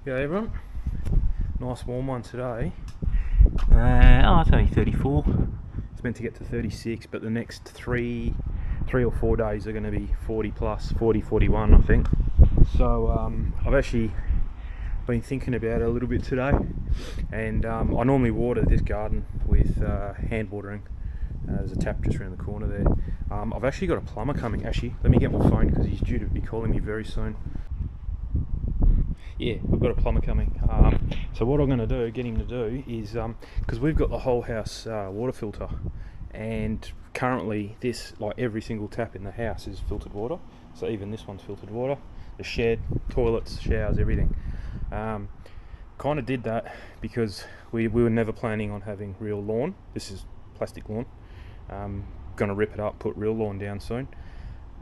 Yeah, everyone. Nice warm one today. It's only 34. It's meant to get to 36, but the next three or 4 days are going to be 40 plus, 40, 41, I think. So I've actually been thinking about it a little bit today, and I normally water this garden with hand watering. There's a tap just around the corner there. I've actually got a plumber coming. Actually, let me get my phone because he's due to be calling me very soon. Yeah, we've got a plumber coming. So what I'm going to get him to do is, because we've got the whole house water filter, and currently this, like every single tap in the house is filtered water. So even this one's filtered water. The shed, toilets, showers, everything. Kind of did that because we were never planning on having real lawn. This is plastic lawn. Going to rip it up, put real lawn down soon.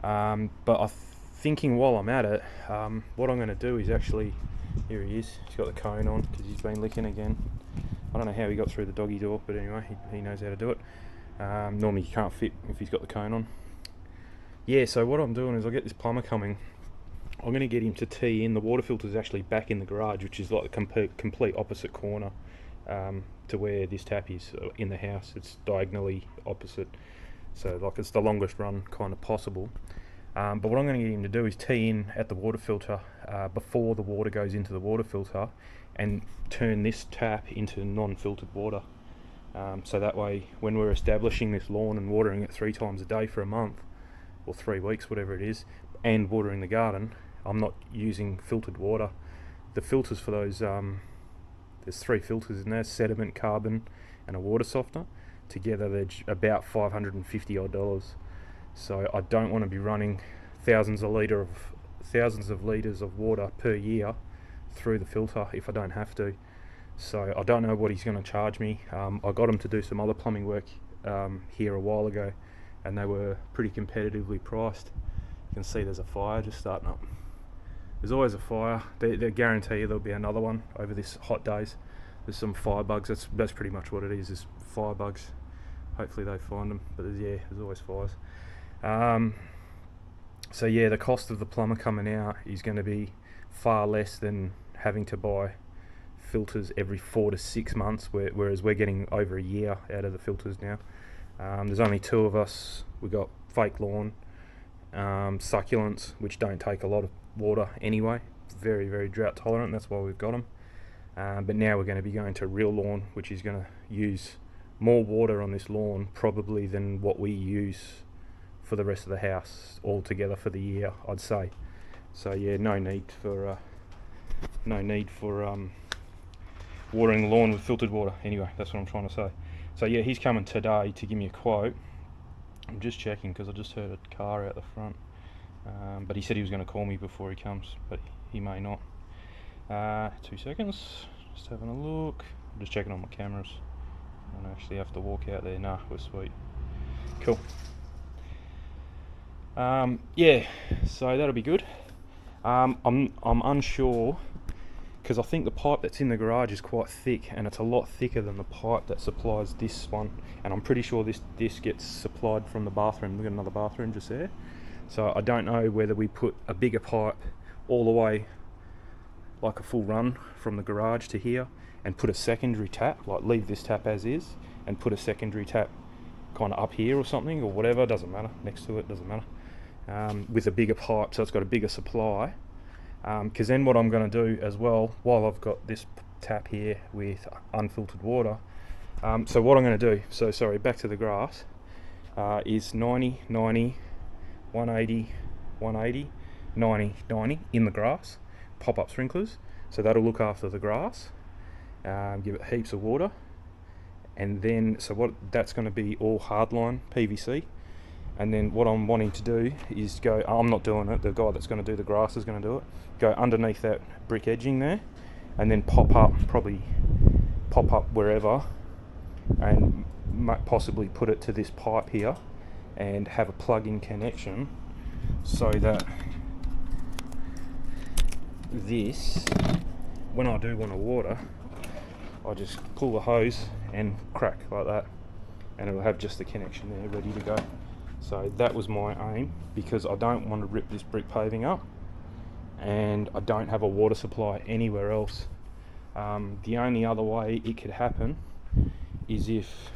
But I'm thinking while I'm at it, what I'm going to do is actually, here he is, he's got the cone on because he's been licking again. I don't know how he got through the doggy door, but anyway, he knows how to do it. Normally he can't fit if he's got the cone on. Yeah, so what I'm doing is I'll get this plumber coming. I'm going to get him to tee in. The water filter is actually back in the garage, which is like the complete opposite corner to where this tap is in the house. It's diagonally opposite, so like it's the longest run kind of possible. But what I'm going to get him to do is tee in at the water filter before the water goes into the water filter, and turn this tap into non-filtered water. So that way, when we're establishing this lawn and watering it 3 times a day for a month, or 3 weeks, whatever it is, and watering the garden, I'm not using filtered water. The filters for those, there's 3 filters in there: sediment, carbon, and a water softener. Together they're about $550 odd. So I don't want to be running thousands of litres of water per year through the filter if I don't have to. So I don't know what he's going to charge me. I got him to do some other plumbing work here a while ago, and they were pretty competitively priced. You can see there's a fire just starting up. There's always a fire. They guarantee you there'll be another one over this hot days. There's some fire bugs. That's pretty much what it is fire bugs. Hopefully they find them, but there's always fires. So yeah, the cost of the plumber coming out is going to be far less than having to buy filters every 4 to 6 months, whereas we're getting over a year out of the filters now. There's only 2 of us. We've got fake lawn, succulents, which don't take a lot of water anyway. Very, very drought tolerant. That's why we've got them. But now we're going to be going to real lawn, which is going to use more water on this lawn probably than what we use for the rest of the house altogether for the year, I'd say. So yeah, no need for watering the lawn with filtered water. Anyway, that's what I'm trying to say. So yeah, he's coming today to give me a quote. I'm just checking because I just heard a car out the front, but he said he was going to call me before he comes, but he may not. 2 seconds, just having a look. I'm just checking on my cameras. I don't actually have to walk out there. Nah, we're sweet. Cool. Yeah, so that'll be good. I'm unsure because I think the pipe that's in the garage is quite thick, and it's a lot thicker than the pipe that supplies this one. And I'm pretty sure this gets supplied from the bathroom. We've got another bathroom just there. So I don't know whether we put a bigger pipe all the way, like a full run from the garage to here, and put a secondary tap, like leave this tap as is, and put a secondary tap kind of up here or something, or whatever, doesn't matter, next to it, doesn't matter, with a bigger pipe so it's got a bigger supply. Because then what I'm going to do as well, while I've got this tap here with unfiltered water, so what I'm going to do, so sorry, back to the grass, is 90, 90, 180, 180, 90, 90 in the grass, pop-up sprinklers, so that'll look after the grass, give it heaps of water. And then, so what that's going to be all hardline PVC. And then what I'm wanting to do is go, I'm not doing it, the guy that's going to do the grass is going to do it, go underneath that brick edging there, and then probably pop up wherever, and possibly put it to this pipe here, and have a plug-in connection, so that this, when I do want to water, I just pull the hose and crack like that, and it'll have just the connection there ready to go. So that was my aim, because I don't want to rip this brick paving up, and I don't have a water supply anywhere else. The only other way it could happen is if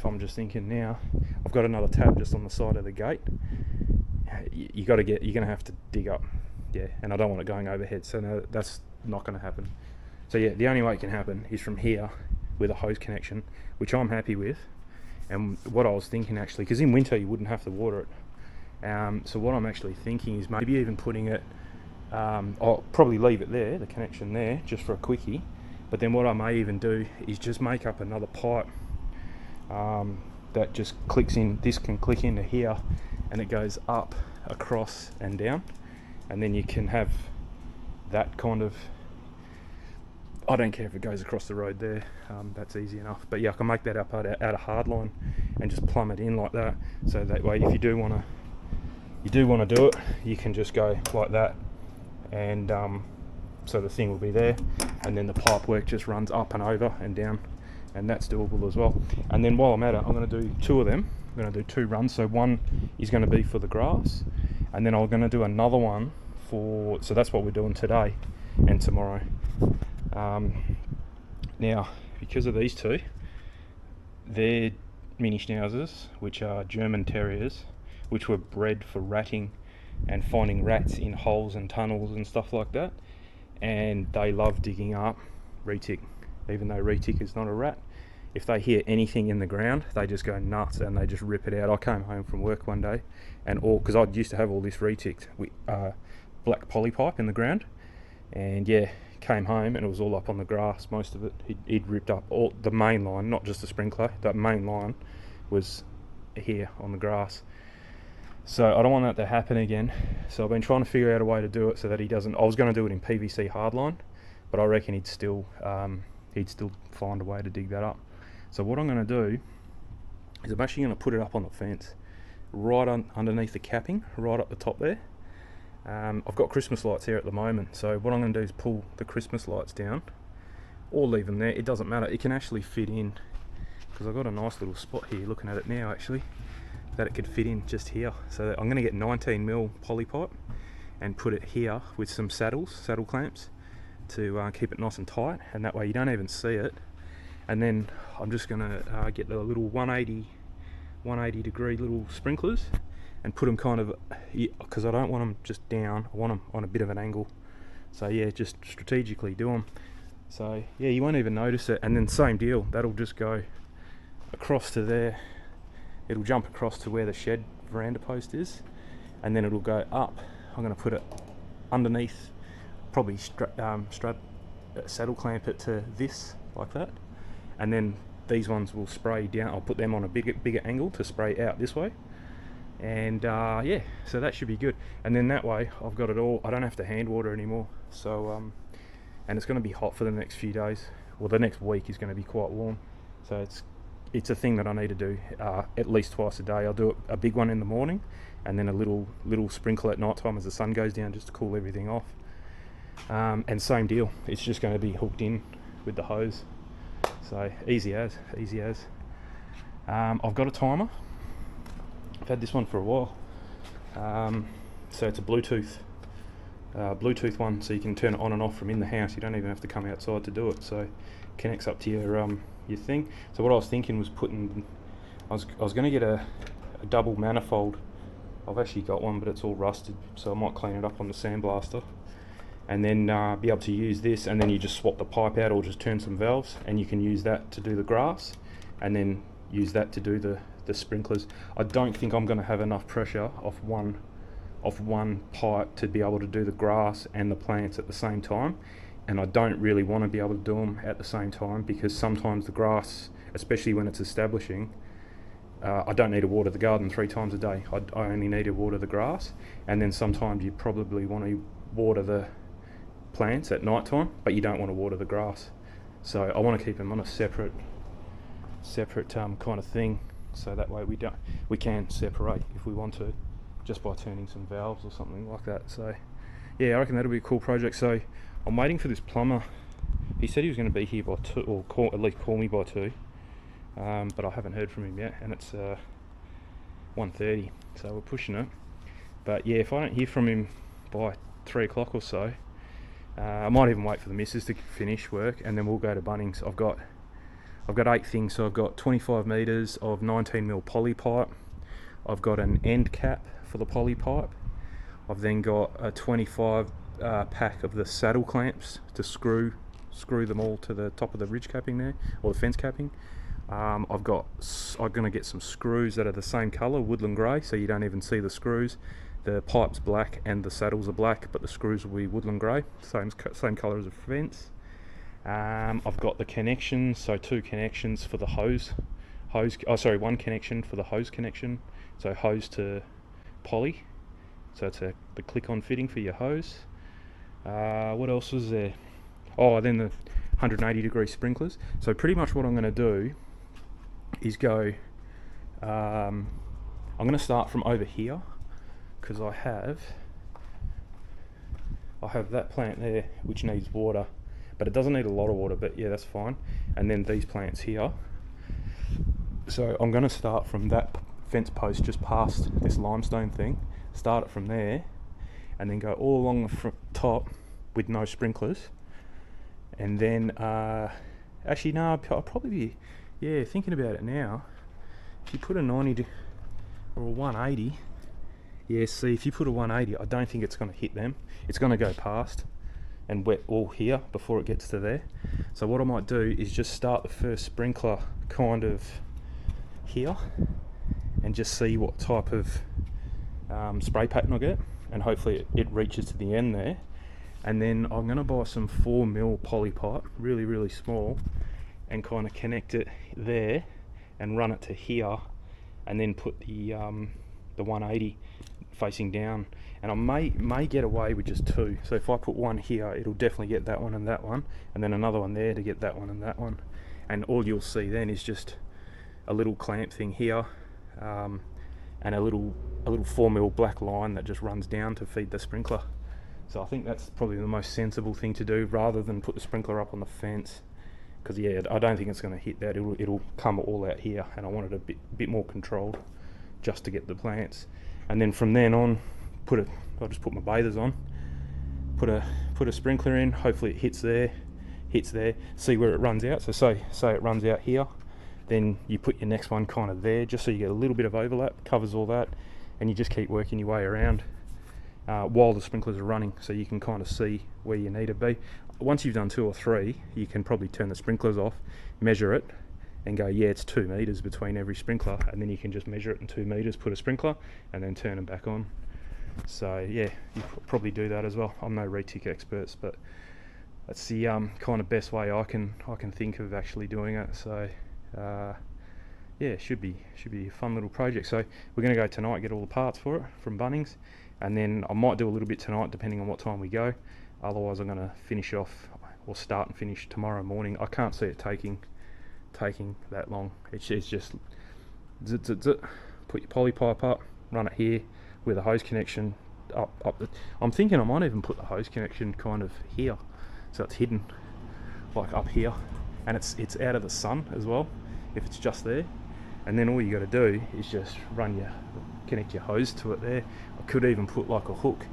I'm just thinking now, I've got another tap just on the side of the gate. You're going to have to dig up, and I don't want it going overhead, so no, that's not going to happen. So yeah, the only way it can happen is from here with a hose connection, which I'm happy with. And what I was thinking actually, because in winter you wouldn't have to water it, so what I'm actually thinking is maybe even putting it, I'll probably leave it there, the connection there, just for a quickie. But then what I may even do is just make up another pipe that just clicks in. This can click into here, and it goes up, across, and down. And then you can have that kind of. I don't care if it goes across the road there. That's easy enough. But yeah, I can make that up out of hardline and just plumb it in like that. So that way, if you do want to do it, you can just go like that, and so the thing will be there, and then the pipe work just runs up and over and down, and that's doable as well. And then while I'm at it, I'm going to do two of them. I'm going to do 2 runs. So one is going to be for the grass, and then I'm going to do another one for. So that's what we're doing today and tomorrow. Now, because of these two, they're mini schnauzers, which are German terriers, which were bred for ratting and finding rats in holes and tunnels and stuff like that. And they love digging up Retic, even though Retic is not a rat. If they hear anything in the ground, they just go nuts and they just rip it out. I came home from work one day, and because I used to have all this Retic black polypipe in the ground, and yeah, came home and it was all up on the grass, most of it. He'd ripped up all the main line, not just the sprinkler. That main line was here on the grass. So I don't want that to happen again. So I've been trying to figure out a way to do it so that he doesn't. I was going to do it in PVC hardline, but I reckon he'd still find a way to dig that up. So what I'm going to do is I'm actually going to put it up on the fence, right underneath the capping, right up the top there. I've got Christmas lights here at the moment, so what I'm going to do is pull the Christmas lights down, or leave them there. It doesn't matter. It can actually fit in, because I've got a nice little spot here, looking at it now actually, that it could fit in just here. So I'm going to get 19mm polypipe and put it here with some saddle clamps to keep it nice and tight, and that way you don't even see it. And then I'm just going to get the little 180 degree little sprinklers and put them kind of, because I don't want them just down, I want them on a bit of an angle. So yeah, just strategically do them. So yeah, you won't even notice it. And then same deal, that'll just go across to there. It'll jump across to where the shed veranda post is, and then it'll go up. I'm going to put it underneath, probably saddle clamp it to this like that, and then these ones will spray down. I'll put them on a bigger angle to spray out this way. And yeah, so that should be good. And then that way I've got it all. I don't have to hand water anymore. So and it's going to be hot for the next few days. Well, the next week is going to be quite warm. So it's a thing that I need to do at least twice a day. I'll do a big one in the morning, and then a little sprinkle at night time as the sun goes down, just to cool everything off. And same deal. It's just going to be hooked in with the hose. So easy as. I've got a timer. I've had this one for a while. So it's a Bluetooth one, so you can turn it on and off from in the house. You don't even have to come outside to do it. So it connects up to your thing. So what I was thinking was I was going to get a double manifold. I've actually got one, but it's all rusted, so I might clean it up on the sandblaster, and then be able to use this, and then you just swap the pipe out or just turn some valves, and you can use that to do the grass, and then use that to do the sprinklers. I don't think I'm going to have enough pressure off one pipe to be able to do the grass and the plants at the same time, and I don't really want to be able to do them at the same time, because sometimes the grass, especially when it's establishing, I don't need to water the garden 3 times a day. I only need to water the grass, and then sometimes you probably want to water the plants at night time, but you don't want to water the grass. So I want to keep them on a separate kind of thing, so that way we can separate if we want to, just by turning some valves or something like that. So yeah, I reckon that'll be a cool project. So I'm waiting for this plumber. He said he was going to be here by 2, or at least call me by 2, but I haven't heard from him yet, and it's 1:30, so we're pushing it. But yeah, if I don't hear from him by 3 o'clock or so, I might even wait for the missus to finish work, and then we'll go to Bunnings. I've got 8 things, so I've got 25 metres of 19mm poly pipe. I've got an end cap for the poly pipe. I've then got a 25 pack of the saddle clamps to screw them all to the top of the ridge capping there, or the fence capping. I'm going to get some screws that are the same colour, woodland grey, so you don't even see the screws. The pipe's black and the saddles are black, but the screws will be woodland grey, same colour as the fence. I've got the connections, so 2 connections for the one connection for the hose connection, so hose to poly, so it's the click-on fitting for your hose. What else was there? Oh, then the 180 degree sprinklers. So pretty much what I'm going to do is go, I'm going to start from over here, because I have that plant there which needs water, but it doesn't need a lot of water, but yeah, that's fine. And then these plants here. So I'm going to start from that fence post just past this limestone thing, start it from there, and then go all along the top with no sprinklers. And then, actually no, I'll probably be, yeah, thinking about it now, if you put a 90 or a 180, yeah, see, if you put a 180, I don't think it's going to hit them. It's going to go past and wet all here before it gets to there. So what I might do is just start the first sprinkler kind of here and just see what type of spray pattern I get, and hopefully it reaches to the end there. And then I'm going to buy some 4mm poly pipe, really, really small, and kind of connect it there and run it to here, and then put the 180 facing down. And I may get away with just 2. So if I put one here, it'll definitely get that one, and then another one there to get that one and that one. And all you'll see then is just a little clamp thing here, and a little 4mm black line that just runs down to feed the sprinkler. So I think that's probably the most sensible thing to do, rather than put the sprinkler up on the fence, because yeah, I don't think it's going to hit that. It'll come all out here, and I want it a bit more controlled, just to get the plants. And then from then on, I'll just put my bathers on, put a sprinkler in. Hopefully it hits there, see where it runs out. So say it runs out here, then you put your next one kind of there, just so you get a little bit of overlap, covers all that, and you just keep working your way around while the sprinklers are running, so you can kind of see where you need to be. Once you've done 2 or 3, you can probably turn the sprinklers off, measure it, and go, yeah, it's 2 meters between every sprinkler, and then you can just measure it in 2 meters, put a sprinkler, and then turn them back on. So yeah, you probably do that as well. I'm no Retic experts, but that's the kind of best way I can think of actually doing it. So yeah, should be a fun little project. So we're going to go tonight, get all the parts for it from Bunnings, and then I might do a little bit tonight depending on what time we go. Otherwise I'm going to finish off, or start and finish tomorrow morning. I can't see it taking that long. It's just zit zit zit, put your poly pipe up, run it here with a hose connection up I'm thinking I might even put the hose connection kind of here, so it's hidden like up here, and it's out of the sun as well if it's just there. And then all you got to do is just connect your hose to it there. I could even put like a hook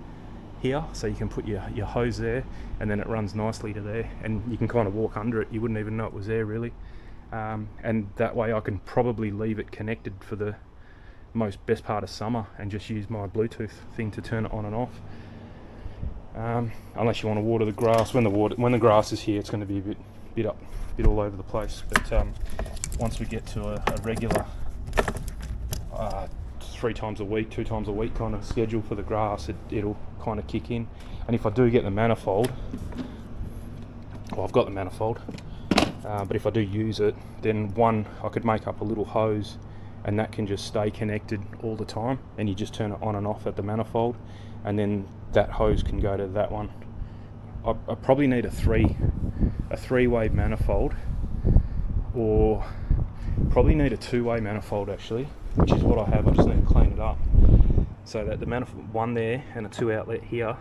here, so you can put your hose there, and then it runs nicely to there, and you can kind of walk under it. You wouldn't even know it was there really. And that way I can probably leave it connected for the best part of summer, and just use my Bluetooth thing to turn it on and off. Unless you want to water the grass. When the grass is here, it's going to be a bit all over the place. But once we get to a regular 3 times a week, 2 times a week kind of schedule for the grass, it'll kind of kick in. And if I do get the manifold, well, I've got the manifold, but if I do use it, then I could make up a little hose, and that can just stay connected all the time, and you just turn it on and off at the manifold, and then that hose can go to that one. I probably need a three-way manifold, or probably need a 2-way manifold actually, which is what I have. I just need to clean it up, so that the manifold, one there and a 2 outlet here,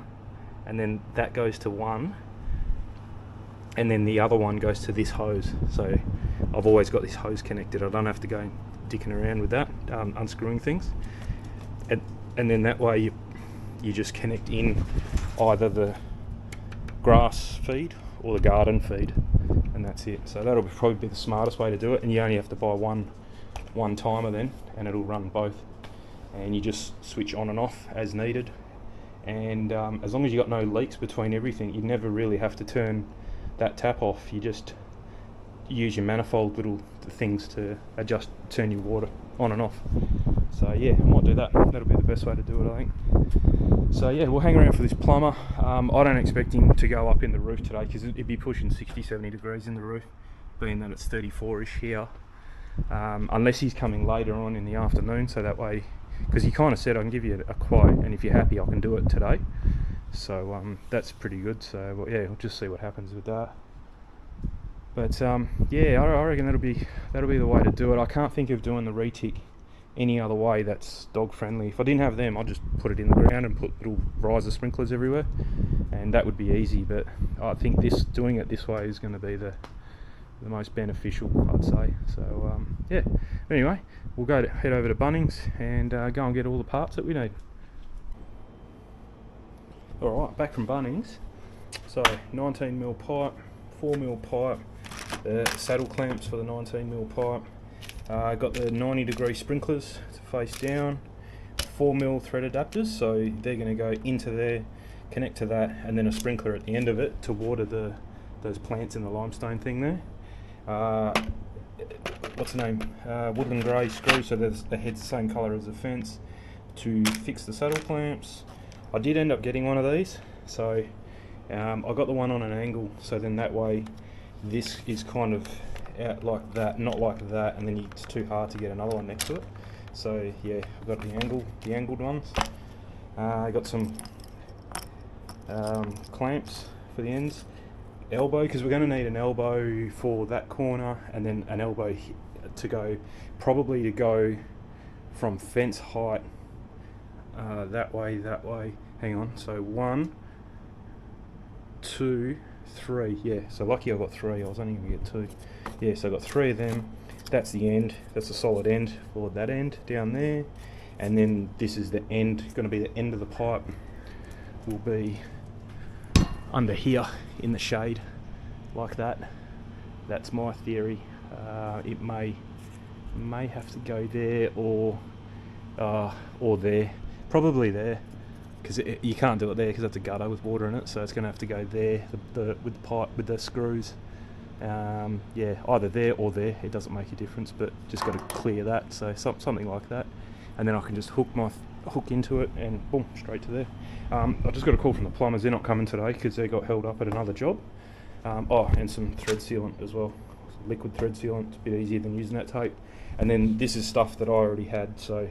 and then that goes to one, and then the other one goes to this hose. So I've always got this hose connected. I don't have to go dicking around with that, unscrewing things, and then that way you just connect in either the grass feed or the garden feed, and that's it. So that'll probably be the smartest way to do it, and you only have to buy one timer then, and it'll run both, and you just switch on and off as needed. And as long as you got no leaks between everything, you never really have to turn that tap off. You just use your manifold little things to turn your water on and off. So yeah, I might do that. That'll be the best way to do it, I think. So yeah, we'll hang around for this plumber. I don't expect him to go up in the roof today, because it'd be pushing 60-70 degrees in the roof, being that it's 34ish here, unless he's coming later on in the afternoon, so that way, because he kind of said I can give you a quote, and if you're happy I can do it today. So that's pretty good. So well, yeah, we'll just see what happens with that. But yeah, I reckon that'll be the way to do it. I can't think of doing the Retic any other way that's dog friendly. If I didn't have them, I'd just put it in the ground and put little riser sprinklers everywhere, and that would be easy. But I think doing it this way is going to be the most beneficial, I'd say. So yeah, anyway, we'll head over to Bunnings and go and get all the parts that we need. Alright, back from Bunnings. So 19mm pipe, 4mm pipe, saddle clamps for the 19mm pipe. Got the 90-degree sprinklers to face down, 4mm thread adapters, so they're going to go into there, connect to that, and then a sprinkler at the end of it to water those plants in the limestone thing there. What's the name? Woodland grey screw, so the head's the same colour as the fence, to fix the saddle clamps. I did end up getting one of these, so I got the one on an angle, so then that way this is kind of out like that, not like that, and then it's too hard to get another one next to it. So yeah, I've got the angled ones. I got some clamps for the ends, elbow, because we're going to need an elbow for that corner, and then an elbow to go from fence height that way. Hang on, so 1, 2, 3, yeah, so lucky I got 3, I was only going to get 2. Yeah, so I got 3 of them. That's the end, that's a solid end for that end down there, and then this is the end, going to be the end of the pipe, will be under here in the shade like that. That's my theory. It may have to go there or there, probably there, because you can't do it there because that's a gutter with water in it, so it's going to have to go there with the pipe with the screws. Yeah, either there or there, it doesn't make a difference, but just got to clear that, so something like that, and then I can just hook into it and boom, straight to there. I just got a call from the plumbers. They're not coming today because they got held up at another job. And some thread sealant as well, liquid thread sealant. It's a bit easier than using that tape. And then this is stuff that I already had, so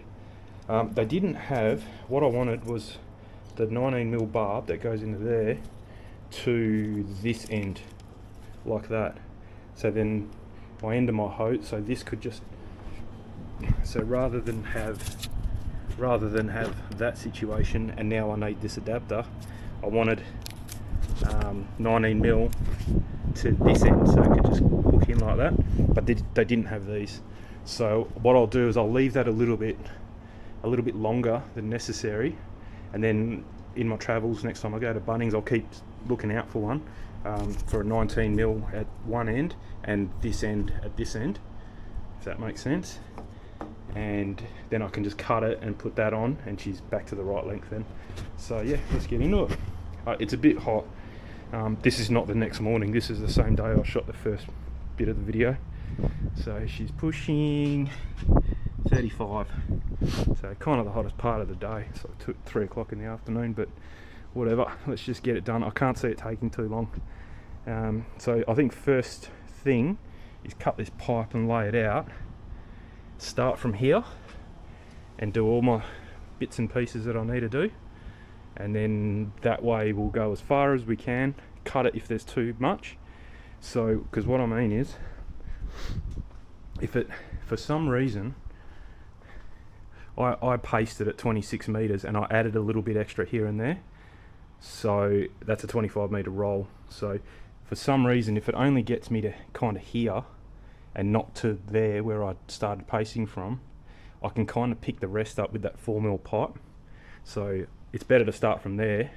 they didn't have, what I wanted was the 19mm barb that goes into there to this end like that, so then my end of my hose, so this could just, so rather than have that situation, and now I need this adapter, I wanted 19mm to this end, so it could just hook in like that, but they didn't have these. So what I'll do is I'll leave that a little bit longer than necessary, and then in my travels next time I go to Bunnings, I'll keep looking out for one, for a 19mm at one end and this end at this end, if that makes sense. And then I can just cut it and put that on, and she's back to the right length then. So yeah, let's get into it. It's a bit hot. This is not the next morning, this is the same day I shot the first bit of the video. So she's pushing 35, so kind of the hottest part of the day. It's like 3 o'clock in the afternoon, but whatever, let's just get it done. I can't see it taking too long. So I think first thing is cut this pipe and lay it out, start from here and do all my bits and pieces that I need to do, and then that way we'll go as far as we can, cut it if there's too much. So, because what I mean is, if it, for some reason, I pasted at 26 meters and I added a little bit extra here and there, so that's a 25 meter roll. So for some reason, if it only gets me to kind of here and not to there where I started pasting from, I can kind of pick the rest up with that 4mm pipe. So it's better to start from there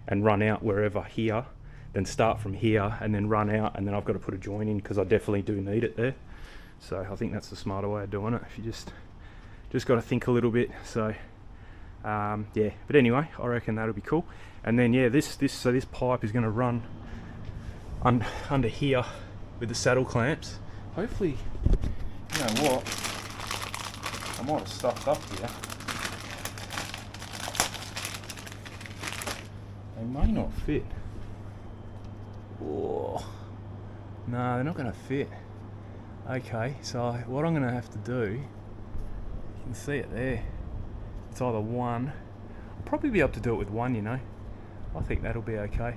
and run out wherever here than start from here and then run out and then I've got to put a join in, because I definitely do need it there. So I think that's the smarter way of doing it, if you just got to think a little bit. So yeah, but anyway, I reckon that'll be cool. And then yeah, this pipe is going to run under here with the saddle clamps. Hopefully, you know what, I might have stuffed up here. They may not fit. Oh, no, they're not going to fit. Okay, so what I'm going to have to do, you can see it there, it's either one, I'll probably be able to do it with one, you know. I think that'll be okay.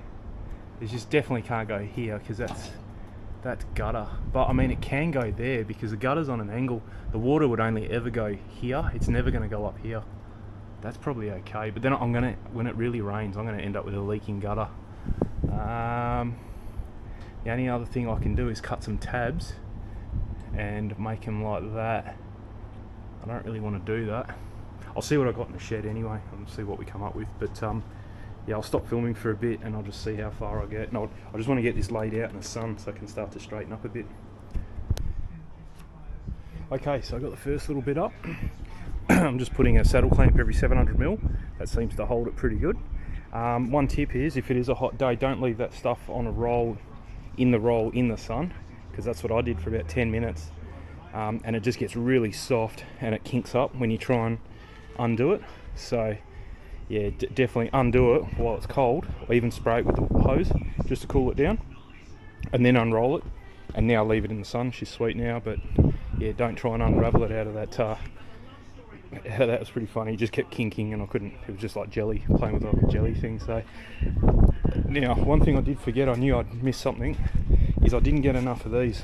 It just definitely can't go here, because that's gutter. But I mean, it can go there because the gutter's on an angle. The water would only ever go here, it's never going to go up here. That's probably okay, but then when it really rains, I'm going to end up with a leaking gutter. The only other thing I can do is cut some tabs and make them like that. I don't really want to do that. I'll see what I've got in the shed anyway and see what we come up with. But yeah, I'll stop filming for a bit and I'll just see how far I get. And I just want to get this laid out in the sun so I can start to straighten up a bit. Okay, so I got the first little bit up. I'm just putting a saddle clamp every 700mm. That seems to hold it pretty good. One tip is, if it is a hot day, don't leave that stuff on a roll in the sun, because that's what I did for about 10 minutes. And it just gets really soft and it kinks up when you try and undo it. So yeah, definitely undo it while it's cold, or even spray it with the hose just to cool it down, and then unroll it, and now leave it in the sun. She's sweet now, but yeah, don't try and unravel it out of that that was pretty funny. It just kept kinking and I couldn't, it was just like jelly, playing with like a jelly thing. So now, one thing I did forget, I knew I'd missed something, is I didn't get enough of these.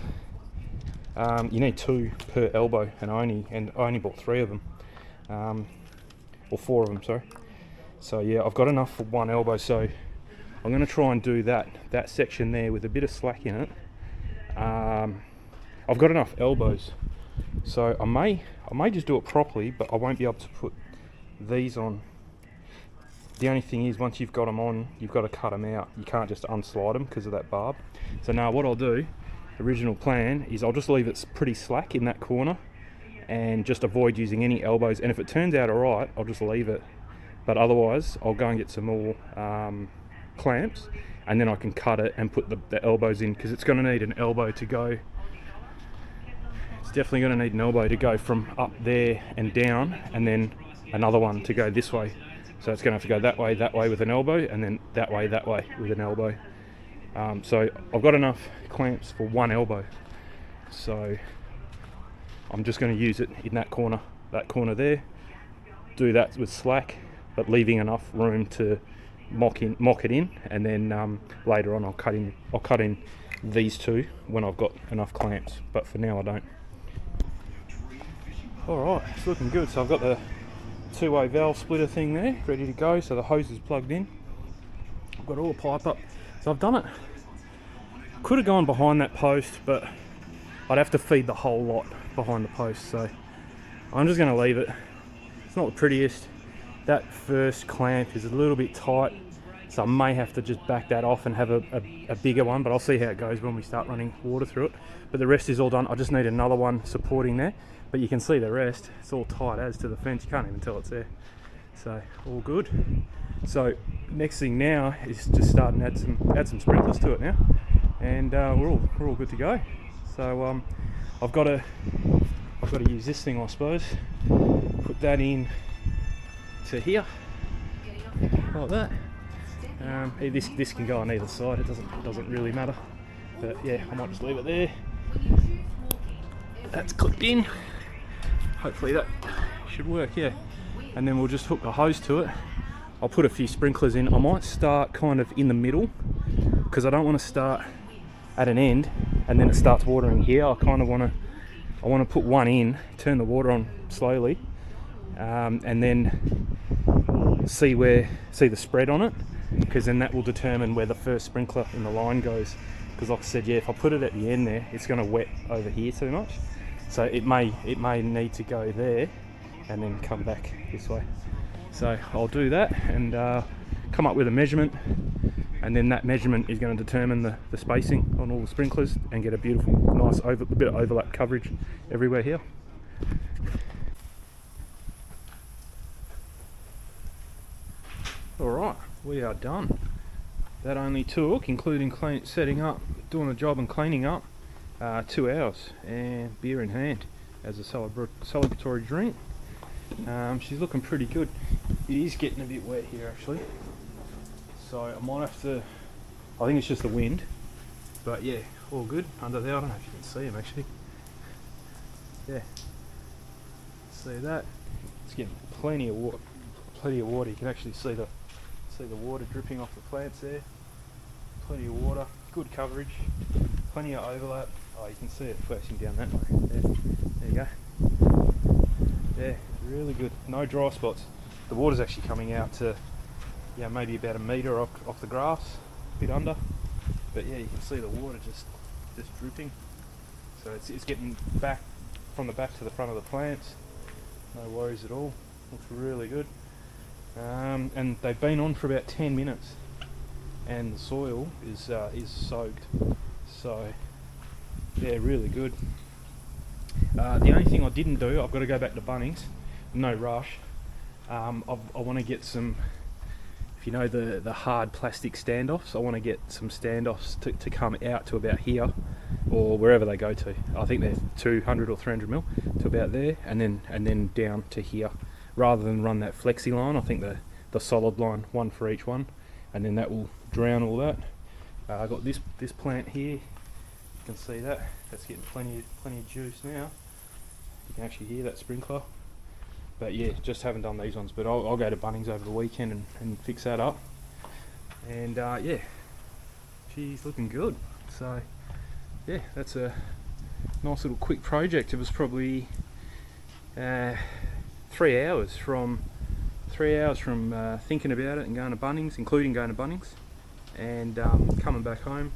You need 2 per elbow, and I only bought 3 of them, or 4 of them, sorry. So yeah, I've got enough for 1 elbow, so I'm going to try and do that section there with a bit of slack in it. I've got enough elbows, so I may just do it properly, but I won't be able to put these on. The only thing is, once you've got them on, you've got to cut them out. You can't just unslide them because of that barb. So now what I'll do, original plan, is I'll just leave it pretty slack in that corner and just avoid using any elbows. And if it turns out alright, I'll just leave it. But otherwise, I'll go and get some more clamps, and then I can cut it and put the elbows in, because it's going to need an elbow to go. It's definitely going to need an elbow to go from up there and down, and then another one to go this way. So it's going to have to go that way with an elbow, and then that way with an elbow. So I've got enough clamps for 1 elbow. So I'm just going to use it in that corner there. Do that with slack, but leaving enough room to mock it in, and then later on I'll cut in these 2 when I've got enough clamps. But for now I don't. Alright, it's looking good. So I've got the 2-way valve splitter thing there ready to go, so the hose is plugged in. I've got all the pipe up, so I've done it. Could have gone behind that post, but I'd have to feed the whole lot behind the post, so I'm just going to leave it. It's not the prettiest. That first clamp is a little bit tight, so I may have to just back that off and have a bigger one, but I'll see how it goes when we start running water through it. But the rest is all done. I just need another one supporting there, but you can see the rest, it's all tight as to the fence. You can't even tell it's there. So all good. So next thing now is just starting to add some sprinklers to it now, and we're all good to go. So I've got to use this thing, I suppose. Put that in to here, like that. This can go on either side. It doesn't really matter. But yeah, I might just leave it there. That's clipped in. Hopefully that should work. Yeah, and then we'll just hook the hose to it. I'll put a few sprinklers in. I might start kind of in the middle, because I don't want to start at an end and then it starts watering here. I want to put one in, turn the water on slowly, and then see the spread on it, because then that will determine where the first sprinkler in the line goes. Because like I said, yeah, if I put it at the end there, it's going to wet over here too much. So it may need to go there and then come back this way. So I'll do that and come up with a measurement, and then that measurement is going to determine the spacing on all the sprinklers and get a beautiful, nice a bit of overlap coverage everywhere here. Alright, we are done. That only took, including setting up, doing the job and cleaning up, 2 hours, and beer in hand as a celebratory drink. She's looking pretty good. It is getting a bit wet here actually, so I might have to, I think it's just the wind, but yeah, all good under there. I don't know if you can see them actually. Yeah, see that? It's getting plenty of water. You can actually see the water dripping off the plants there. Plenty of water, good coverage, plenty of overlap. Oh, you can see it flashing down that way. There you go. Yeah, really good. No dry spots. The water's actually coming out to, yeah, maybe about a metre off the grass, a bit under. But yeah, you can see the water just dripping. So it's getting back from the back to the front of the plants. No worries at all. Looks really good. And they've been on for about 10 minutes, and the soil is soaked. So yeah, really good. The only thing I didn't do, I've got to go back to Bunnings. No rush. I want to get some, if you know the hard plastic standoffs, I want to get some standoffs to come out to about here, or wherever they go to. I think they're 200 or 300 mil to about there, and then down to here, rather than run that flexi line. I think the solid line, one for each one, and then that will drown all that. I got this plant here. You can see that. That's getting plenty of juice now. You can actually hear that sprinkler. But yeah, just haven't done these ones. But I'll go to Bunnings over the weekend and fix that up. And yeah, she's looking good. So yeah, that's a nice little quick project. It was probably 3 hours from thinking about it and going to Bunnings, including going to Bunnings, and coming back home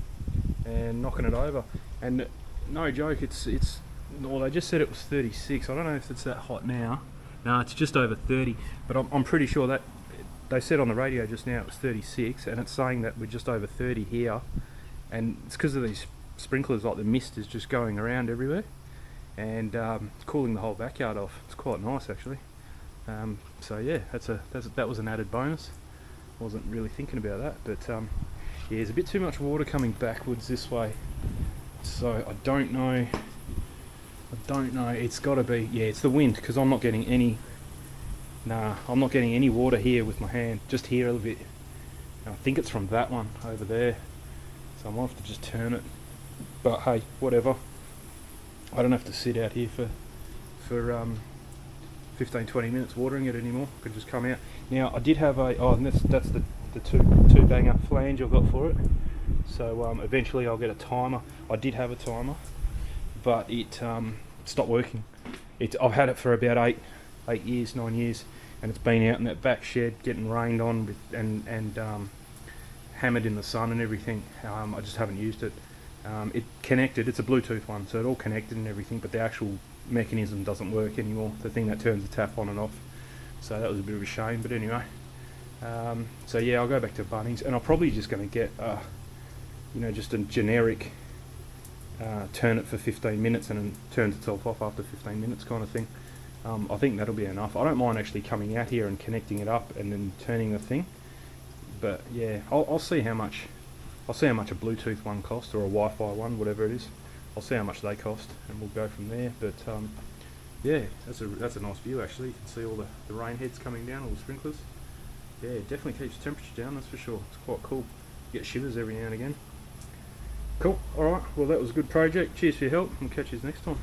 and knocking it over. And no joke, it's well, they just said it was 36. I don't know if it's that hot now. No, it's just over 30, but I'm pretty sure that they said on the radio just now it was 36, and it's saying that we're just over 30 here, and it's because of these sprinklers. Like the mist is just going around everywhere, and it's cooling the whole backyard off. It's quite nice actually. So yeah, that was an added bonus. Wasn't really thinking about that, but yeah, there's a bit too much water coming backwards this way, so I don't know. It's got to be, yeah, it's the wind, because I'm not getting any. Nah, I'm not getting any water here with my hand. Just here a little bit. And I think it's from that one over there, so I might have to just turn it. But hey, whatever. I don't have to sit out here for 15-20 minutes watering it anymore. I can just come out. Now I did have and that's the two bang up flange I've got for it. So eventually I'll get a timer. I did have a timer, but it stopped working. I've had it for about 9 years, and it's been out in that back shed getting rained on with, and hammered in the sun and everything. I just haven't used it. It connected. It's a Bluetooth one, so it all connected and everything, but the actual mechanism doesn't work anymore. The thing that turns the tap on and off. So that was a bit of a shame. But anyway, so yeah, I'll go back to Bunnings, and I'm probably just going to get just a generic turn it for 15 minutes and then turns itself off after 15 minutes kind of thing. I think that'll be enough. I don't mind actually coming out here and connecting it up and then turning the thing, but yeah, I'll see how much a Bluetooth one costs, or a Wi-Fi one, whatever it is. I'll see how much they cost, and we'll go from there. But yeah, that's a nice view actually. You can see all the rain heads coming down, all the sprinklers. Yeah, it definitely keeps the temperature down, that's for sure. It's quite cool. You get shivers every now and again. Cool. Alright, well that was a good project. Cheers for your help. We'll catch you next time.